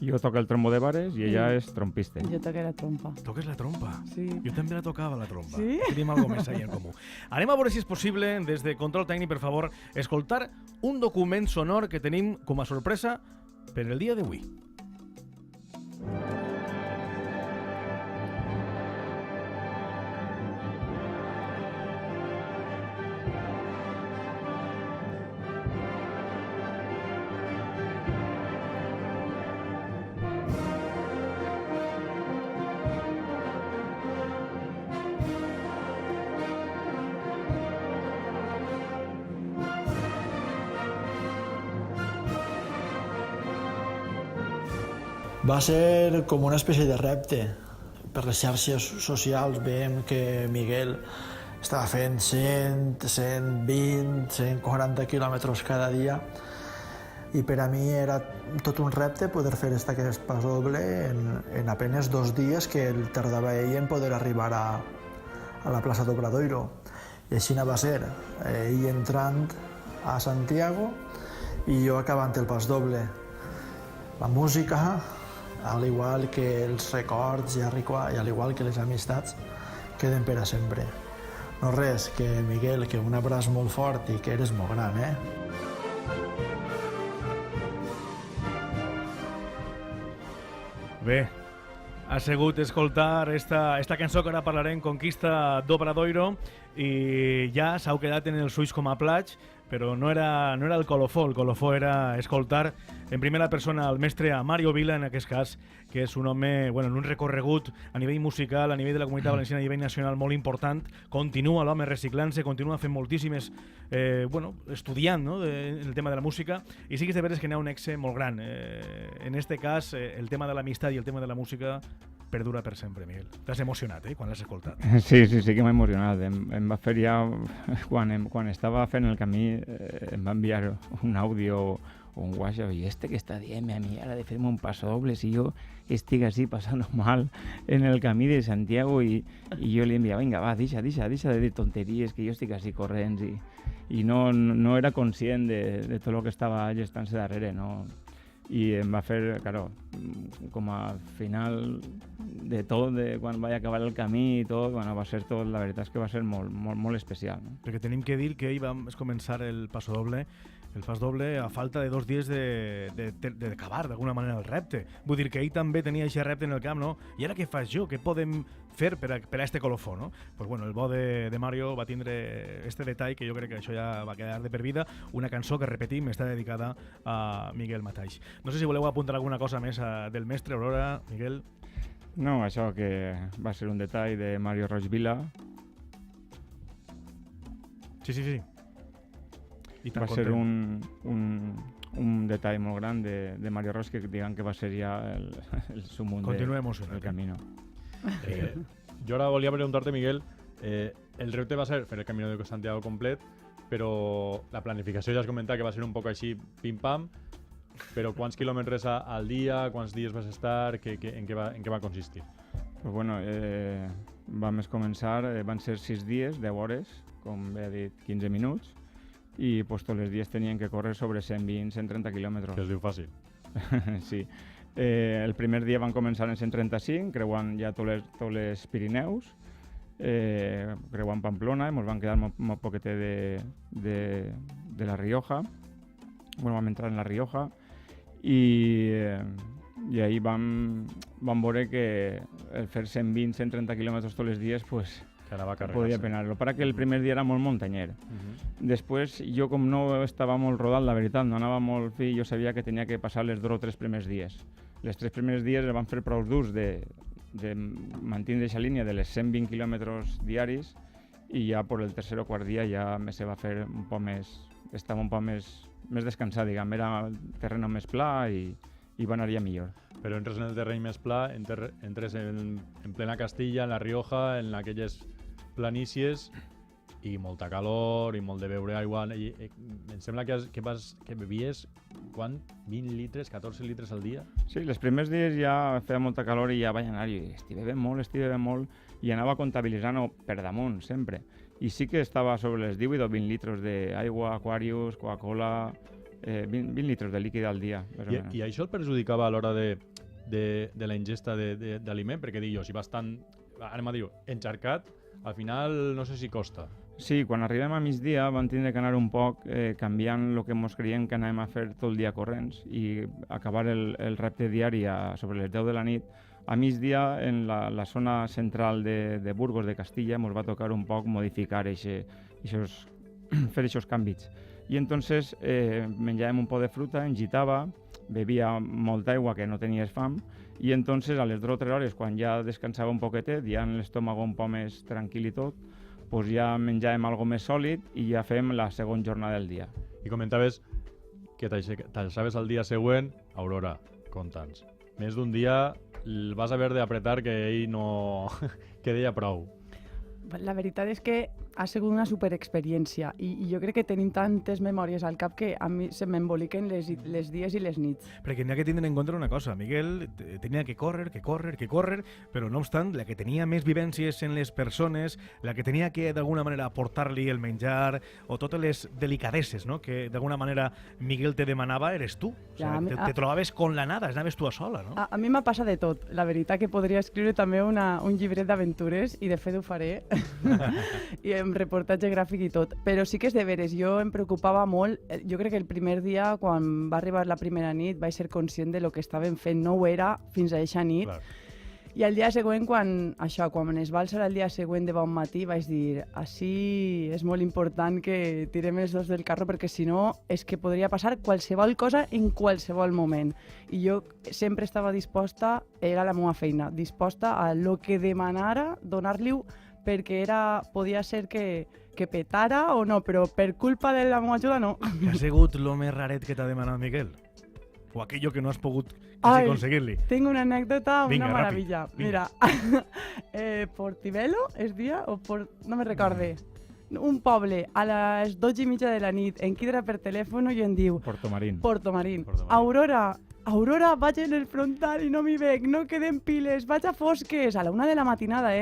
Jo toco el trombo de bares i ella és trompista.
Jo toqué la trompa.
Toques la trompa?
Sí.
Jo també la tocava, la trompa.
Sí?
Tenim alguna més ahí en comú. Anem a veure si és possible, des de Control Tècnic, per favor, escoltar un document sonor que tenim com a sorpresa per el dia d'avui.
Va ser com una espècie de repte. Per les xarxes socials veiem que Miguel estava fent 100, 120, 140 quilòmetres cada dia i per a mi era tot un repte poder fer aquest pas doble en apenas 2 dies que el tardava ell en poder arribar a la plaça d'Obradoiro. I així va ser, ell entrant a Santiago i jo acabant el pas doble. La música, al igual que els records i al igual que les amistats, queden per a sempre. No res, que Miguel, que un abraç molt fort i que eres molt gran,
Bé, ha sigut escoltar esta cançó que ara parlarem, Conquista d'Obradoiro, i ja s'heu quedat en els ulls com a plats, però no era el colofó era escoltar en primera persona el mestre a Mario Vila, en aquest cas, que és un home, en un recorregut a nivell musical, a nivell de la comunitat valenciana, a nivell nacional molt important. Continua l'home reciclant-se, continua fent moltíssimes, estudiant, no?, el tema de la música, i sí que és de veres que n'hi ha un exe molt gran. En este cas, el tema de l'amistat i el tema de la música perdura per sempre, Miguel. T'has emocionat, quan l'has escoltat?
Sí que m'ha emocionat. Em va fer ja, quan estava fent el camí, em va enviar un àudio o un WhatsApp, i que està dient a mi ara de fer-me un paso doble si jo estic així passant mal en el camí de Santiago, i jo li enviava, vinga, va, deixa de dir tonteries, que jo estic així corrents, i no era conscient de tot el que estava gestant-se darrere, no? I em va fer, claro, com a final de tot, quan vaig acabar el camí i tot, va ser tot, la veritat és que va ser molt especial. No?
Perquè tenim que dir que ahir vam començar el pas doble a falta de 2 dies d'acabar d'alguna manera el repte. Vull dir que ell també tenia aquest repte en el camp, no? I ara què faig jo? Què podem fer per a este colofó, no? Pues el bo de Mario va tindre este detall, que jo crec que això ja va quedar de per vida, una cançó que, repetim, està dedicada a Miguel Mataix. No sé si voleu apuntar alguna cosa més del mestre, Aurora, Miguel.
No, això que va ser un detall de Mario Roig Vila.
Sí.
Va ser un detall molt gran de Mario Roig, que diguem que va ser ja el sumum del camino.
Jo ara volia preguntar-te, Miguel, el repte va ser fer el Camino de Santiago complet, però la planificació ja has comentat que va ser un poc així pim-pam, però quants quilòmetres al dia, quants dies vas estar, en què va consistir?
Pues vam començar, van ser 6 dies, 10 hores, com bé ha dit, 15 minuts, i tots els dies tenien que córrer sobre 120-130 quilòmetres.
Que es diu fàcil.
Sí. El primer dia van començar en 135, creuant ja tots els Pirineus, creuant Pamplona, i ens van quedar molt poquetet de la Rioja. Vam entrar en la Rioja, i ahir vam veure que el fer 120-130 quilòmetres tots els dies podia penar-lo. Para que el primer dia era molt muntanyer. Després, jo com no estava molt rodat, la veritat, no anava molt fi, jo sabia que tenia que passar els 2 o 3 primers dies. Els 3 primers dies el van fer prou durs de mantenir aquesta línia de les 120 quilòmetres diaris, i ja per el tercer o quart dia ja se va fer un poc més, estava un poc més descansat, diguem, era terreny més pla i va anar ja millor.
Però entres en el terreny més pla, entres en plena Castilla, en la Rioja, en aquelles planícies, i molta calor i molt de beure aigua. Em sembla que bevies, quant? 20 litres, 14 litres al dia?
Sí, els primers dies ja feia molta calor i ja vaig anar i estic bevent molt, i anava comptabilitzant per damunt, sempre. I sí que estava sobre les 18 o 20 litres d'aigua, Aquarius, Coca-Cola, 20 litres de líquid al dia.
I això el perjudicava a l'hora de la ingesta d'aliment? Perquè dic jo, si vas tan, anem a dir, encharcat, al final no sé si costa.
Sí, quan arribem a migdia vam tindre que anar un poc canviant el que ens creiem que anàvem a fer tot el dia corrents i acabar el repte diari sobre les 10 de la nit. A migdia, en la zona central de Burgos, de Castilla, ens va tocar un poc modificar fer aquests canvis. I entonces menjàvem un poc de fruta, engitava, bevia molta aigua que no tenies fam, i entonces a les 2 o 3 hores, quan ja descansava un poquetet, ja en l'estómago un poc més tranquil i tot, doncs ja menjàvem algo més sòlid i ja fem la segona jornada del dia.
I comentaves que t'alçaves al dia següent. Aurora, conta'ns, més d'un dia el vas haver d'apretar que ell no... que deia prou.
La veritat és que ha sigut una superexperiència i jo crec que tenim tantes memòries al cap que a mi se m'emboliquen les dies i les nits.
Perquè n'hi ha que tindre en compte una cosa. Miguel tenia que córrer, però no obstant, la que tenia més vivències en les persones, la que tenia que d'alguna manera aportar-li el menjar o totes les delicadesses, no?, que d'alguna manera Miguel te demanava, eres tu. O sigui, te trobaves con la nada, anaves tu a sola, no?
A mi m'ha passat de tot. La veritat que podria escriure també un llibret d'aventures i de fet ho faré. I amb reportatge gràfic i tot, però sí que és de veres, jo em preocupava molt. Jo crec que el primer dia, quan va arribar la primera nit, vaig ser conscient de lo que estàvem fent, no ho era fins a eixa nit. Clar. I al dia següent, quan es va alçar el dia següent de bon matí, vaig dir, així és molt important que tirem els dos del carro, perquè si no és que podria passar qualsevol cosa en qualsevol moment. I jo sempre estava disposta, era la meva feina, disposta a lo que demanara, donar-li-ho, perquè podia ser que petara o no, però per culpa de la meva ajuda no.
Què ha sigut lo més raret que t'ha demanat Miguel? O aquello que no has pogut conseguir-li?
Tinc una anècdota,
vinga,
una maravilla.
Ràpid.
Mira, Portibelo es dia, no me recorde, un poble a les 12:30 de la nit, em quidra per telèfon i em diu... Portomarín. Aurora, vaig en el frontal i no m'hi veig, no queden piles, vaig a fosques, a la 1 de la matinada,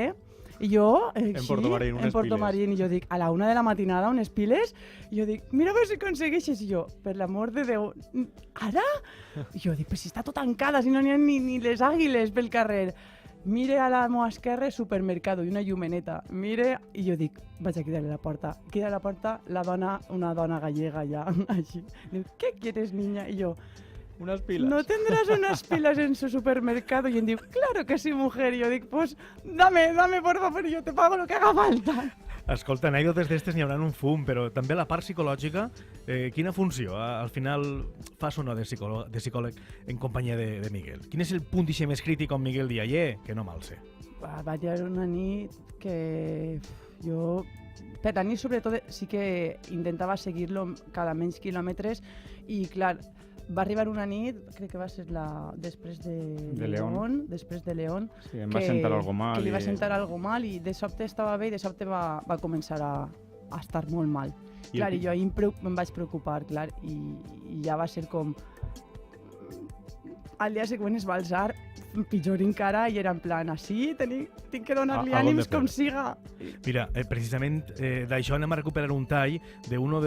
I jo,
en
Portomarín, i jo dic, a la 1 de la matinada, unes piles? I jo dic, mira a veure si aconsegueixes. I jo, per l'amor de Déu, ara? I jo dic, però si està tot tancada, si no n'hi ha ni les àguiles pel carrer. Mire a la meva esquerra, supermercado i una llumeneta. Mire, i jo dic, vaig a quedar-li la porta. Queda la porta, una dona gallega ja, així. Diu, ¿qué quieres, niña? I jo,
unas pilas.
¿No tendrás unas pilas en su supermercado? Y él dijo, claro que sí, mujer. Y yo digo, pues dame, por favor, yo te pago lo que haga falta.
Escolta, anècdotes d'estes n'hi haurà un fum, però també la part psicològica, quina funció al final fas o no de psicòleg en companyia de Miguel? Quin és el punt d'eixe més crític on Miguel dia, que no me'l sé?
Va haver una nit que jo, per la nit sobretot, sí que intentava seguir-lo cada menys quilòmetres i, clar, va arribar una nit, crec que va ser després de León. Després de León.
Sí, em va sentar algo mal.
Que li va sentar algo mal i de sobte estava bé i de sobte va començar a estar molt mal. Clar, i jo ahir em vaig preocupar, clar, i ja va ser com... Al dia següent es va alçar pitjor encara i era en plan, així tinc que donar-li ànims com siga.
Mira, precisament d'això anem a recuperar un tall d'una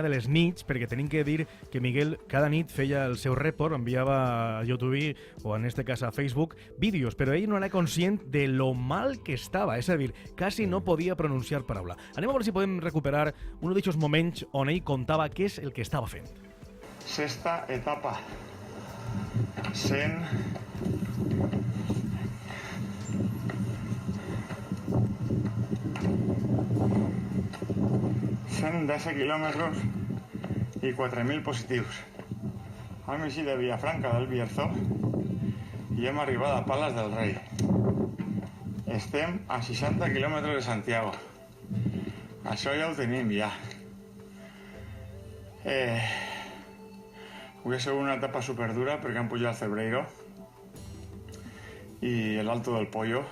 de les nits, perquè tenim que dir que Miguel cada nit feia el seu report, enviava a YouTube o en este cas a Facebook vídeos, però ell no era conscient de lo mal que estava, és a dir, quasi no podia pronunciar paraula. Anem a veure si podem recuperar un d'aquests moments on ell contava què és el que estava fent.
Sexta etapa. 100 110 kilómetros y 4.000 positius. Hem eixit de Villafranca del Bierzo i hem arribat a Pales del Rei. Estem a 60 quilòmetres de Santiago. Això ja ho tenim, ja. Avui ha sigut una etapa superdura perquè han pujat el Cebreiro i l'Alto del Pollo.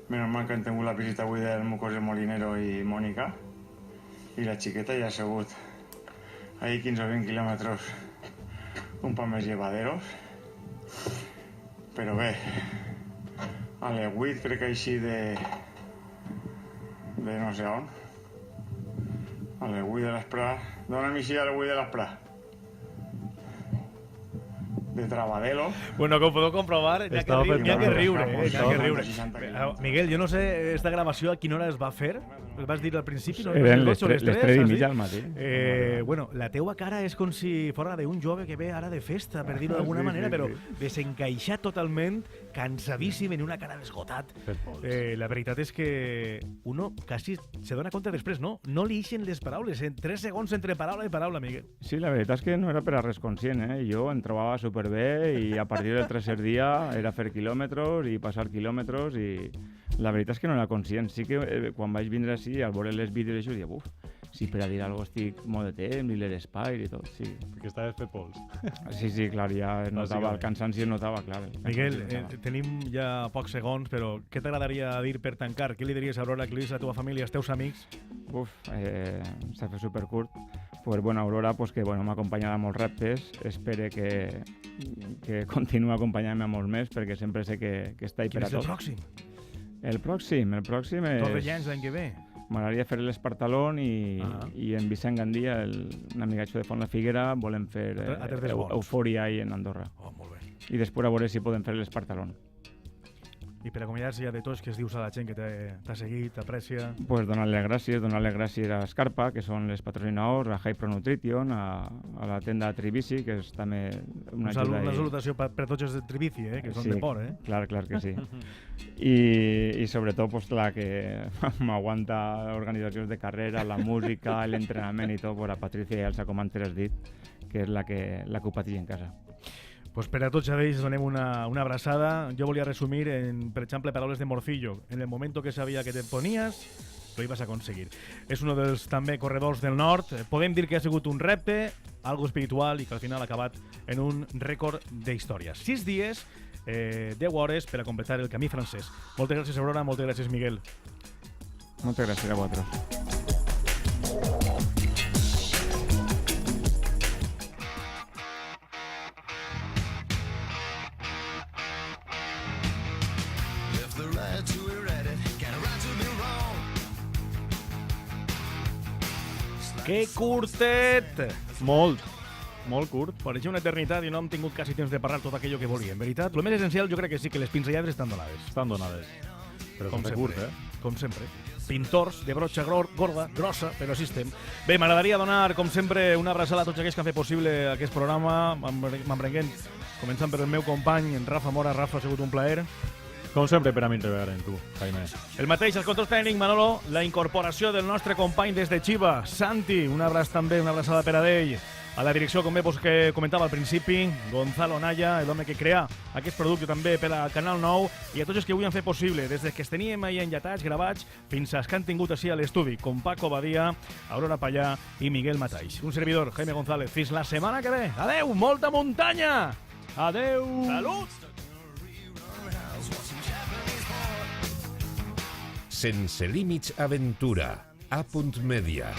Menos mal que han tingut la visita avui del Mucos de Molinero i Mònica. I la xiqueta ja ha sigut ahí 15 o 20 quilòmetres un poc més llevaderos. Però bé, a les 8 crec que així de no sé on. A les 8 de l'Esprat. Dóna'm així a les 8 de l'Esprat. De Trabadelo.
Bueno, com podeu comprovar, n'hi ha que riure. Miguel, jo no sé esta gravació a quina hora es va fer. El vas dir al principi, no?
Eren les 3:30 al matí.
Bueno, la teua cara és com si fora d'un jove que ve ara de festa, per dir-ho d'alguna manera, però desencaixat totalment, cansadíssim, en una cara d'esgotat. La veritat és que uno quasi se dona compte després, no? No li ixen les paraules, en 3 segons entre paraula i paraula, Miguel.
Sí, la veritat és que no era per a res conscient, Jo em trobava superbé i a partir del tercer dia era fer quilòmetres i passar quilòmetres i la veritat és que no era conscient. Sí que quan vaig vindre així, al veure les vídeos, això, diia, si per a dir alguna cosa estic molt de temps, i l'espai i tot, sí.
Perquè estaves fet pols.
Sí, clar, ja es notava, el cansanci es notava, clar.
Miguel, tenim ja pocs segons, però què t'agradaria dir per tancar? Què li diries a Aurora, què li diries a la teva família, als teus amics?
S'ha fet supercurt. Pues bueno, Aurora, pues que bueno, m'ha acompanyat a molts reptes, espero que continuï acompanyant-me a molts més, perquè sempre sé que està hi per a tot.
Quin és el pròxim?
El pròxim és...
Torrellans l'any que ve.
M'agradaria fer l'Espartalón i en Vicent Gandia, un amigatxo de Font la Figuera, volem fer Eufòria en Andorra.
Oh, molt bé.
I després a veure si podem fer l'Espartalón.
I per acomiadar-se ja de tots, què es dius a la gent que t'ha seguit, t'aprecia?
Pues donar-les gràcies a Scarpa, que són les patrocinadors, a High Pro Nutrition, a la tenda Tribici, que és també una ajuda.
Una salutació per tots els de Tribici, que són de por,
Clar que sí. I sobretot pues, la que m'aguanta organitzacions de carrera, la música, l'entrenament i tot, pues, a Patricia i Elsa, com antes has dit, que és la que ho pateix en casa.
Pues per a tots ells donem una abraçada. Jo volia resumir en, per exemple, paraules de Morcillo. En el moment que sabia que te ponies, lo ibas a conseguir. És un dels també corredors del nord. Podem dir que ha sigut un repte, algo espiritual, i que al final ha acabat en un rècord d'història. 6 dies, 10 hores per a completar el camí francès. Moltes gràcies, Aurora, moltes gràcies, Miguel.
Moltes gràcies a vosaltres.
Que curtet!
Molt curt.
Pareixia una eternitat i no hem tingut quasi temps de parlar tot aquello que volia. En veritat, el més essencial jo crec que sí, que les pinzellades estan donades.
Estan donades. Però
com sempre,
curt,
Com sempre. Pintors de broxa gorda, grossa, però sí estem. Bé, m'agradaria donar, com sempre, una abraçada a tots aquells que han fet possible aquest programa. M'embrenguent, començant per el meu company, en Rafa Mora. Rafa, ha sigut un plaer.
Com sempre, per a mi entregar en tu, Jaime.
El mateix, els controls tècnics, Manolo, la incorporació del nostre company des de Xiva, Santi, una abraçada per a ell. A la direcció, com bé que comentava al principi, Gonzalo Naya, l'home que crea aquest producte també per a Canal 9, i a tots els que avui han fet possible, des que els teníem ahir enllatats, gravats, fins als que han tingut així a l'estudi, com Paco Badia, Aurora Pallà i Miguel Mataix. Un servidor, Jaime González. Fins la setmana que ve. Adeu, molta muntanya!
Adeu!
Salut!
Sense límits aventura. A.Media.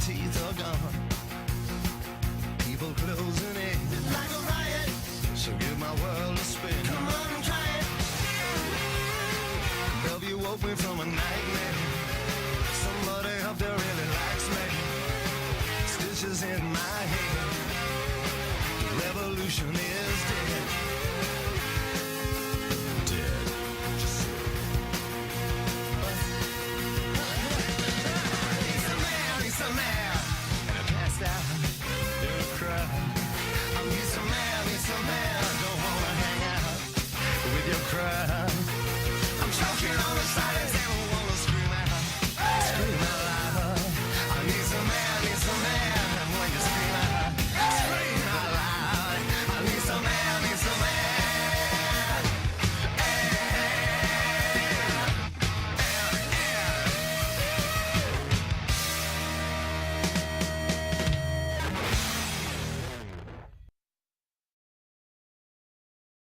Teeth are gone. People closing in like a riot. So give my world a spin. Come on and try it. Love, you woke me from a nightmare. Somebody up there really likes me. Stitches in my head. The revolution